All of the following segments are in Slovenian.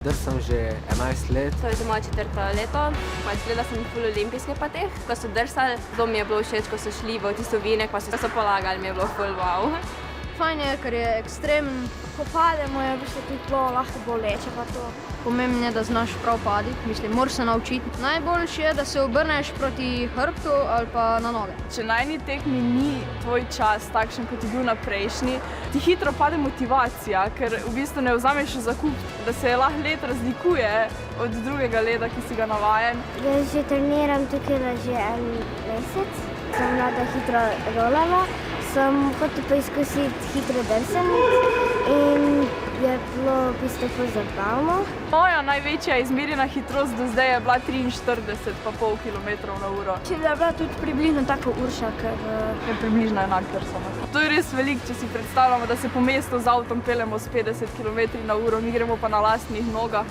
Drsam že 11 let. To je za moje 4. leto. Gledala sem ful olimpijske pateh, ko so drsali. Zelo mi je bilo všeč, ko so šli v tisto ovinek, pa so polagali, mi je bilo ful wow. Fajn je, ker je ekstremen. Ko pademo, je v bistvu tudi bilo lahko boleče pa to. Pomembno je, da znaš prav paditi. Mislim, moraš se naučiti. Najboljše je, da se obrneš proti hrbtu ali pa na noge. Če na eni tekmi ni tvoj čas takšen, kot je bil na prejšnji, ti hitro pade motivacija, ker v bistvu ne vzameš v zakup, da se lahko led razlikuje od drugega leda, ki si ga navajen. Jaz že treniram tukaj že en mesec. Sem mlada hitro rolala, sem hotel poizkusiti hitro drsanje in je bilo v bistvu ful zabavno. Moja največja izmerjena hitrost do zdaj je bila 43,5 km/h. Če je bila tudi približno tako Urša, ker Je približno enak Drsama. To je res veliko, če si predstavljamo, da se po mestu z avtom peljemo s 50 km/h, mi gremo pa na lastnih nogah,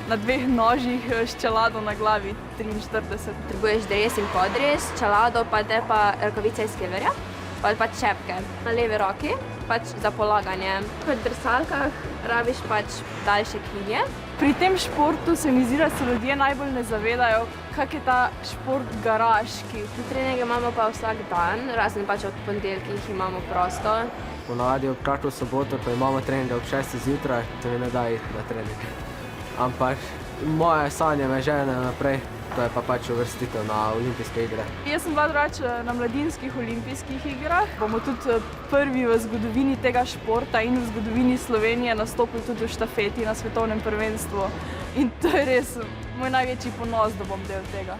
na dveh nožih s čelado na glavi 43. Potrebuješ dres in podres, čelado pa te pa rokavice iz keverja, pa čepke na levi roki, za polaganje. Pri drsalkah rabiš daljše klinje. Pri tem športu se mi zdi, da se ljudje najbolj ne zavedajo, kak je ta šport garaški. Treninge imamo pa vsak dan, razen od ponedeljkih imamo prosto. Ponavadi ob kratko soboto, ko imamo treninge ob 6. zjutraj, to mi ne da iti na trening. Ampak moje sanje me žene naprej, to je pa uvrstitev na olimpijske igre. Jaz sem bila drugače na mladinskih olimpijskih igrah. Bomo tudi prvi v zgodovini tega športa in v zgodovini Slovenije nastopili tudi v štafeti na svetovnem prvenstvu. In to je res moj največji ponos, da bom del tega.